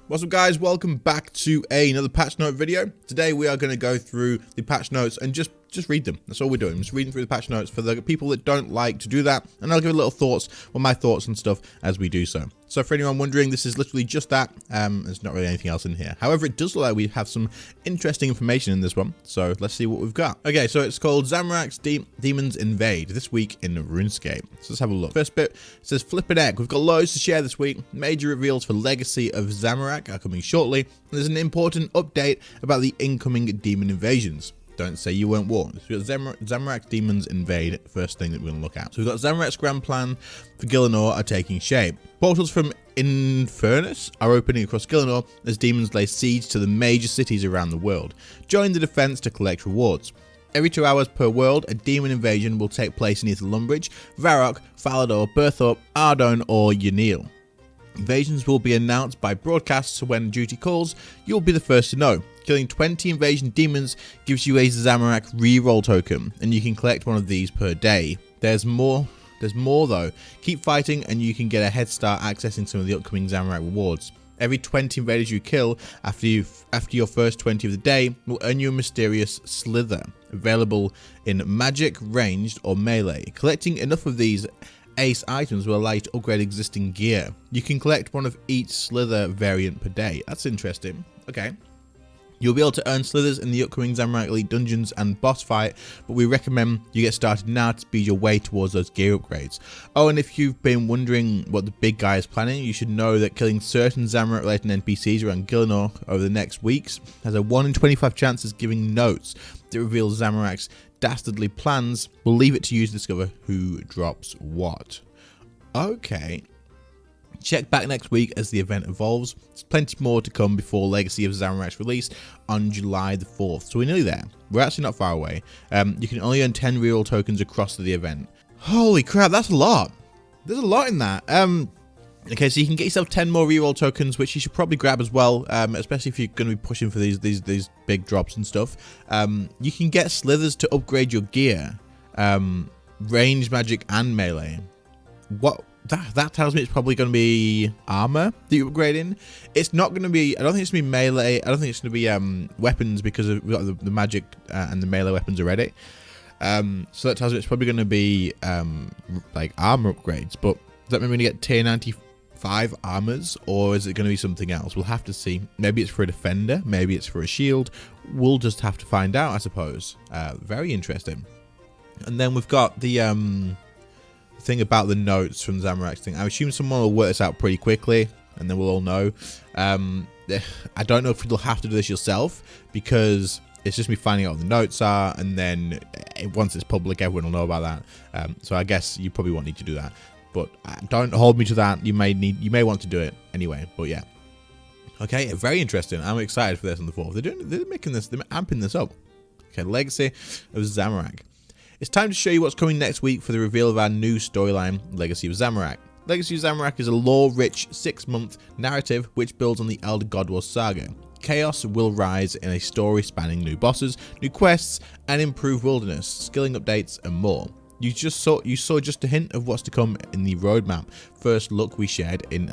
What's up guys, welcome back to another patch note video. Today we are going to go through the patch notes and just read them. That's all we're doing, just reading through the patch notes for the people that don't like to do that, and I'll give a little thoughts, well, my thoughts and stuff as we do so. So for anyone wondering, this is literally just that. There's not really anything else in here. However, it does look like we have some interesting information in this one, so let's see what we've got. Okay, so it's called Zamorak's Demons Invade, this week in RuneScape. So let's have a look. First bit says Flippin' Egg. We've got loads to share this week. Major reveals for Legacy of Zamorak are coming shortly. There's an important update about the incoming demon invasions. Don't say you weren't warned. So we've got Zamorak's Demons Invade, first thing that we're going to look at. So we've got Zamorak's grand plan for Gielinor are taking shape. Portals from Infernus are opening across Gielinor as demons lay siege to the major cities around the world. Join the defense to collect rewards. Every 2 hours per world, a demon invasion will take place in either Lumbridge, Varrock, Falador, Berthorpe, Ardougne, or Yanille. Invasions will be announced by broadcast, so when duty calls, you'll be the first to know. Killing 20 invasion demons gives you a Zamorak reroll token, and you can collect one of these per day. There's more though. Keep fighting and you can get a head start accessing some of the upcoming Zamorak rewards. Every 20 invaders you kill after your first 20 of the day will earn you a mysterious slither, available in magic, ranged, or melee. Collecting enough of these ace items will allow you to upgrade existing gear. You can collect one of each slither variant per day. That's interesting. Okay. You'll be able to earn slithers in the upcoming Zamorak Elite dungeons and boss fight, but we recommend you get started now to speed your way towards those gear upgrades. Oh, and if you've been wondering what the big guy is planning, you should know that killing certain Zamorak related NPCs around Gielinor over the next weeks has a 1 in 25 chance of giving notes that reveal Zamorak's dastardly plans. We'll leave it to you to discover who drops what. Okay. Check back next week as the event evolves. There's plenty more to come before Legacy of Zamorak's release on July the 4th. So we're nearly there. We're actually not far away. You can only earn 10 reroll tokens across the event. Holy crap, that's a lot. There's a lot in that. Okay, so you can get yourself 10 more reroll tokens, which you should probably grab as well, especially if you're going to be pushing for these big drops and stuff. You can get slithers to upgrade your gear, range, magic, and melee. What? That tells me it's probably going to be armor that you're upgrading. It's not going to be, I don't think it's going to be melee. I don't think it's going to be weapons, because we've got the magic and the melee weapons already. So that tells me it's probably going to be like armor upgrades. But does that mean we're going to get tier 95 armors, or is it going to be something else? We'll have to see. Maybe it's for a defender. Maybe it's for a shield. We'll just have to find out, I suppose. Very interesting. And then we've got the thing about the notes from Zamorak's thing. I assume someone will work this out pretty quickly, and then we'll all know. I don't know if you'll have to do this yourself, because it's just me finding out what the notes are, and then once it's public, everyone will know about that. So I guess you probably won't need to do that, but don't hold me to that. You may want to do it anyway. But yeah, okay, very interesting. I'm excited for this on the 4th. They're amping this up. Okay, Legacy of Zamorak. It's time to show you what's coming next week for the reveal of our new storyline, Legacy of Zamorak. Legacy of Zamorak is a lore-rich 6-month narrative which builds on the Elder God Wars saga. Chaos will rise in a story spanning new bosses, new quests, and improved wilderness, skilling updates, and more. You saw just a hint of what's to come in the roadmap first look we shared in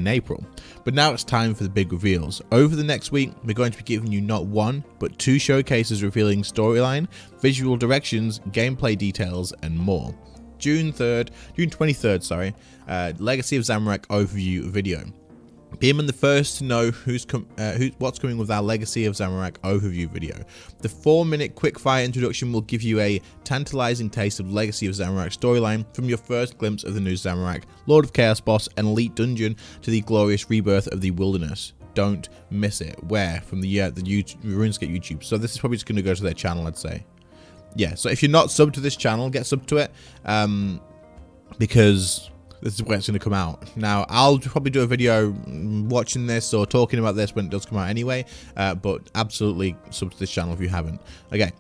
April. But now it's time for the big reveals. Over the next week, we're going to be giving you not 1, but 2 showcases revealing storyline, visual directions, gameplay details, and more. June 23rd, sorry, Legacy of Zamorak overview video. Be among the first to know what's coming with our Legacy of Zamorak overview video. The 4-minute quickfire introduction will give you a tantalizing taste of Legacy of Zamorak storyline, from your first glimpse of the new Zamorak, Lord of Chaos boss, and elite dungeon to the glorious rebirth of the wilderness. Don't miss it. Where? From the RuneScape YouTube. So this is probably just going to go to their channel, I'd say. Yeah, so if you're not subbed to this channel, get subbed to it, because this is where it's going to come out. Now, I'll probably do a video watching this or talking about this when it does come out anyway, but absolutely sub to this channel if you haven't. Okay,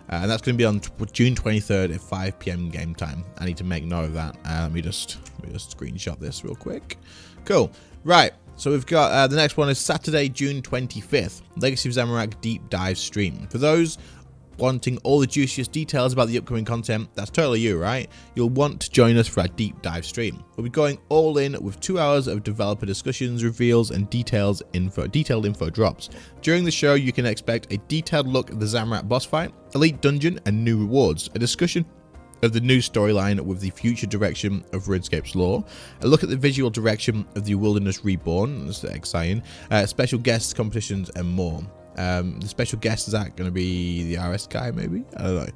and that's going to be on June 23rd at 5 PM game time. I need to make note of that. Let me just screenshot this real quick. Cool. Right, so we've got the next one is Saturday, June 25th, Legacy of Zamorak Deep Dive Stream. For those wanting all the juiciest details about the upcoming content, that's totally you, right? You'll want to join us for our deep dive stream. We'll be going all in with 2 hours of developer discussions, reveals, and detailed info drops. During the show, you can expect a detailed look at the Zamorak boss fight, elite dungeon, and new rewards, a discussion of the new storyline with the future direction of RuneScape's lore, a look at the visual direction of the Wilderness Reborn, that's exciting, special guests, competitions, and more. The special guest, is that going to be the RS guy, maybe? I don't know,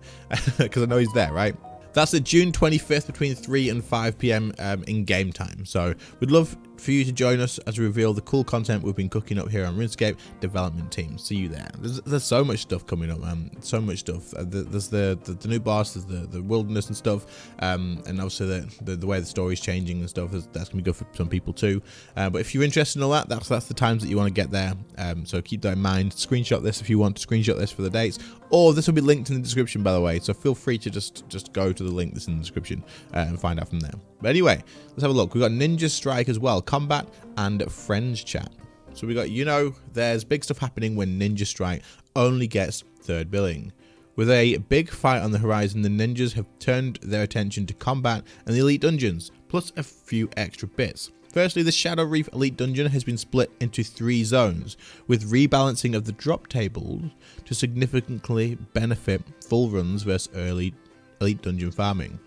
because I know he's there, right? That's the June 25th between 3 and 5 p.m. In game time. So we'd love for you to join us as we reveal the cool content we've been cooking up here on RuneScape development team. See you there. There's so much stuff coming up, man. So much stuff. There's the new boss, there's the wilderness and stuff, and also the way the story's changing and stuff. That's gonna be good for some people too. But if you're interested in all that, that's the times that you want to get there. So keep that in mind. Screenshot this if you want to screenshot this for the dates, or this will be linked in the description, by the way. So feel free to just go to the link that's in the description and find out from there. But anyway, let's have a look. We've got Ninja Strike as well, combat and friends chat. So we got, there's big stuff happening when Ninja Strike only gets 3rd billing. With a big fight on the horizon, the ninjas have turned their attention to combat and the elite dungeons, plus a few extra bits. Firstly, the Shadow Reef Elite Dungeon has been split into 3 zones, with rebalancing of the drop tables to significantly benefit full runs versus early Elite Dungeon farming.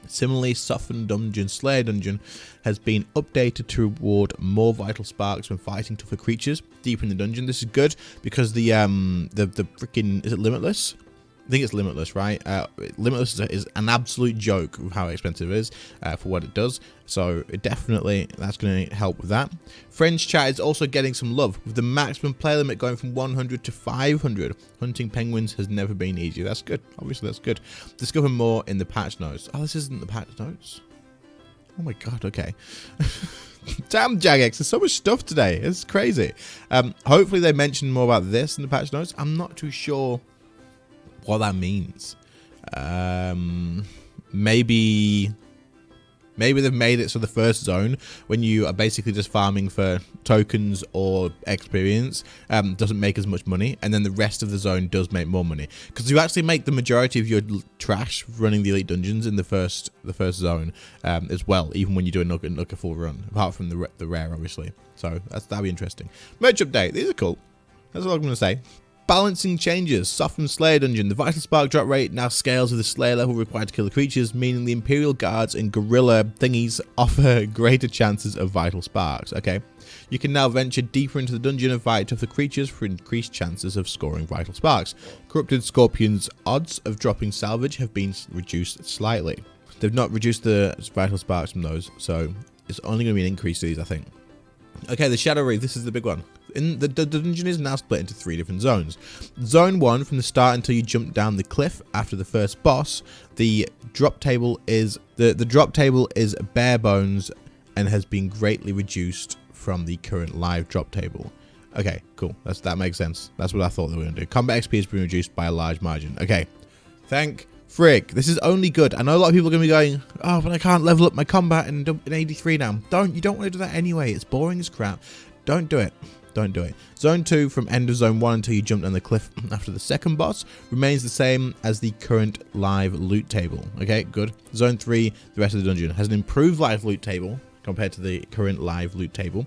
Similarly, Softened Dungeon Slayer Dungeon has been updated to reward more vital sparks when fighting tougher creatures deep in the dungeon. This is good because the freaking, is it Limitless? I think it's Limitless, right? Limitless is an absolute joke with how expensive it is for what it does. So definitely that's going to help with that. Friends chat is also getting some love with the maximum play limit going from 100 to 500. Hunting penguins has never been easier. That's good. Obviously, that's good. Discover more in the patch notes. Oh, this isn't the patch notes. Oh my god. Okay. Damn, Jagex, there's so much stuff today. It's crazy. Hopefully they mention more about this in the patch notes. I'm not too sure what that means. Maybe they've made it so the first zone, when you are basically just farming for tokens or experience, doesn't make as much money, and then the rest of the zone does make more money, because you actually make the majority of your trash running the elite dungeons in the first zone as well, even when you do a full run, apart from the rare, obviously. So that'll be interesting. Merch update, these are cool. That's all I'm gonna say. Balancing changes. Softened Slayer Dungeon. The Vital Spark drop rate now scales with the Slayer level required to kill the creatures, meaning the Imperial Guards and Gorilla thingies offer greater chances of Vital Sparks. Okay. You can now venture deeper into the dungeon and fight tougher creatures for increased chances of scoring Vital Sparks. Corrupted Scorpion's odds of dropping salvage have been reduced slightly. They've not reduced the Vital Sparks from those, so it's only going to be an increase to these, I think. Okay, the Shadow Reef, this is the big one. The dungeon is now split into 3 different zones. Zone 1, from the start until you jump down the cliff after the first boss, the drop table is bare bones and has been greatly reduced from the current live drop table. Okay, cool. That makes sense. That's what I thought they were going to do. Combat XP has been reduced by a large margin. Okay, thank frig. This is only good. I know a lot of people are going to be going, oh, but I can't level up my combat in 83 now. You don't want to do that anyway. It's boring as crap. Don't do it. Don't do it. Zone 2, from end of Zone 1 until you jump down the cliff after the second boss, remains the same as the current live loot table. Okay, good. Zone 3, the rest of the dungeon, has an improved live loot table compared to the current live loot table.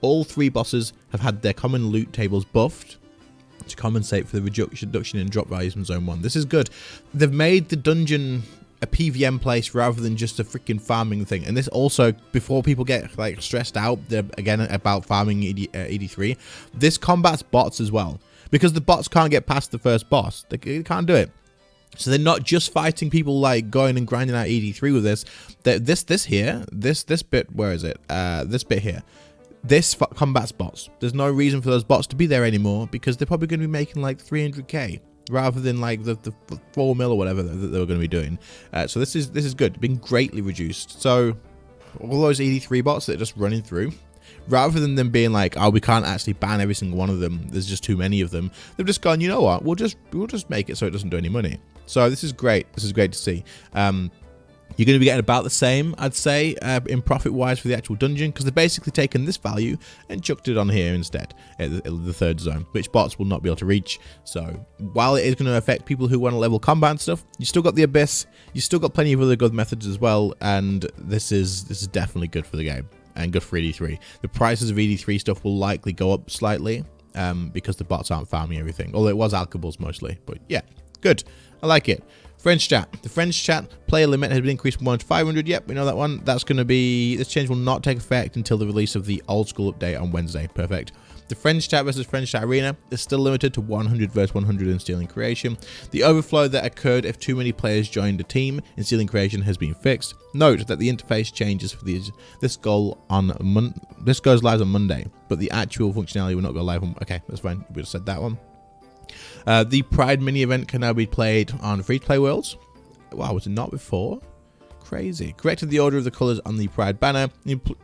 All 3 bosses have had their common loot tables buffed to compensate for the reduction in drop values from Zone 1. This is good. They've made the dungeon a PVM place rather than just a freaking farming thing. And this also, before people get like stressed out again about farming ED3, this combats bots as well, because the bots can't get past the first boss. They can't do it. So they're not just fighting people like going and grinding out ED3 with this. This bit, where is it? This bit here. This combats bots. There's no reason for those bots to be there anymore, because they're probably going to be making like 300k. Rather than like the 4 mil or whatever that they were going to be doing. So this is good. Been greatly reduced. So all those ED3 bots that are just running through, rather than them being like, oh, we can't actually ban every single one of them, there's just too many of them, they've just gone, you know what, we'll just make it so it doesn't do any money. So this is great. This is great to see. You're going to be getting about the same, I'd say, in profit-wise for the actual dungeon, because they've basically taken this value and chucked it on here instead, at the third zone, which bots will not be able to reach. So while it is going to affect people who want to level combat and stuff, you still got the Abyss, you still got plenty of other good methods as well, and this is definitely good for the game and good for ED3. The prices of ED3 stuff will likely go up slightly because the bots aren't farming everything, although it was alkables mostly, but yeah, good. I like it. French chat. The French chat player limit has been increased from 1 to 500. Yep, we know that one. That's going to be... This change will not take effect until the release of the old school update on Wednesday. Perfect. The French chat versus French chat arena is still limited to 100 versus 100 in Stealing Creation. The overflow that occurred if too many players joined a team in Stealing Creation has been fixed. Note that the interface changes for this goes live on Monday, but the actual functionality will not go live on... Okay, that's fine. We just said that one. The Pride mini event can now be played on free-to-play worlds. Wow, was it not before? Crazy. Corrected the order of the colors on the Pride banner.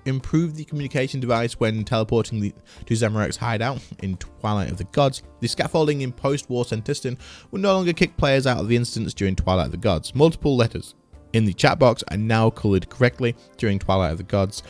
Improved the communication device when teleporting to Zamorak's hideout in Twilight of the Gods. The scaffolding in post-war Centistan will no longer kick players out of the instance during Twilight of the Gods. Multiple letters in the chat box are now colored correctly during Twilight of the Gods.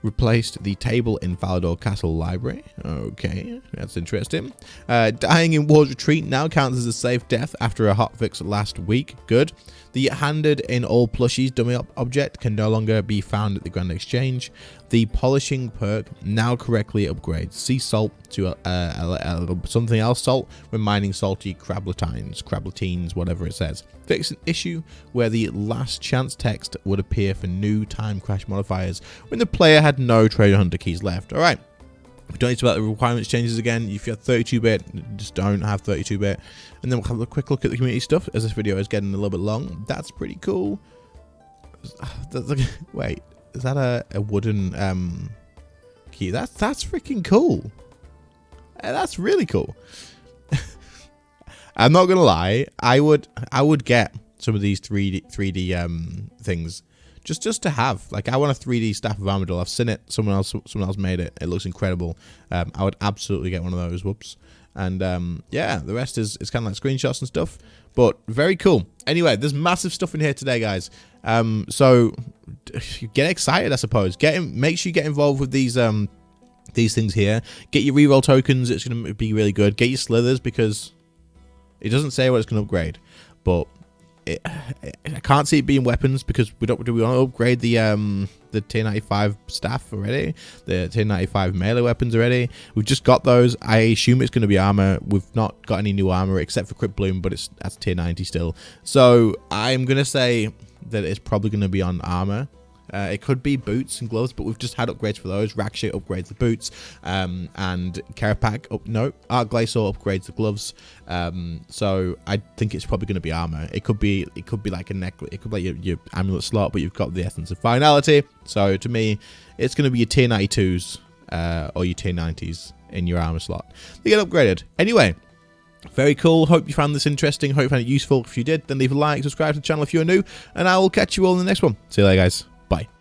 Replaced the table in Falador Castle Library. Okay, that's interesting. Dying in War's Retreat now counts as a safe death after a hotfix last week. Good. The handed in all plushies dummy object can no longer be found at the Grand Exchange. The polishing perk now correctly upgrades sea salt to something else salt when mining salty crablatines, whatever it says. Fix an issue where the last chance text would appear for new time crash modifiers when the player had no treasure hunter keys left. All right. We don't need to about the requirements changes again. If you have 32-bit, just don't have 32-bit. And then we'll have a quick look at the community stuff as this video is getting a little bit long. That's pretty cool. Wait, is that a wooden key? That's freaking cool. That's really cool. I'm not gonna lie. I would get some of these 3D things. Just to have, like, I want a 3D Staff of Armadillo. I've seen it. Someone else made it. It looks incredible. I would absolutely get one of those. Whoops. And yeah, the rest is kind of like screenshots and stuff, but very cool. Anyway, there's massive stuff in here today, guys. So get excited, I suppose. Make sure you get involved with these things here. Get your reroll tokens. It's going to be really good. Get your slithers because it doesn't say what it's going to upgrade, but I can't see it being weapons because do we want to upgrade the tier 95 staff already, the tier 95 melee weapons already? We've just got those. I assume it's going to be armor. We've not got any new armor except for Crypt Bloom, but that's tier 90 still. So I'm going to say that it's probably going to be on armor. It could be boots and gloves, but we've just had upgrades for those. Rakshit upgrades the boots, and Karapak Art Glacier upgrades the gloves. So I think it's probably going to be armor. It could be like a necklace. It could be like your amulet slot, but you've got the essence of finality. So to me, it's going to be your tier 92s or your tier 90s in your armor slot. They get upgraded anyway. Very cool. Hope you found this interesting. Hope you found it useful. If you did, then leave a like, subscribe to the channel if you're new, and I will catch you all in the next one. See you later, guys. Bye.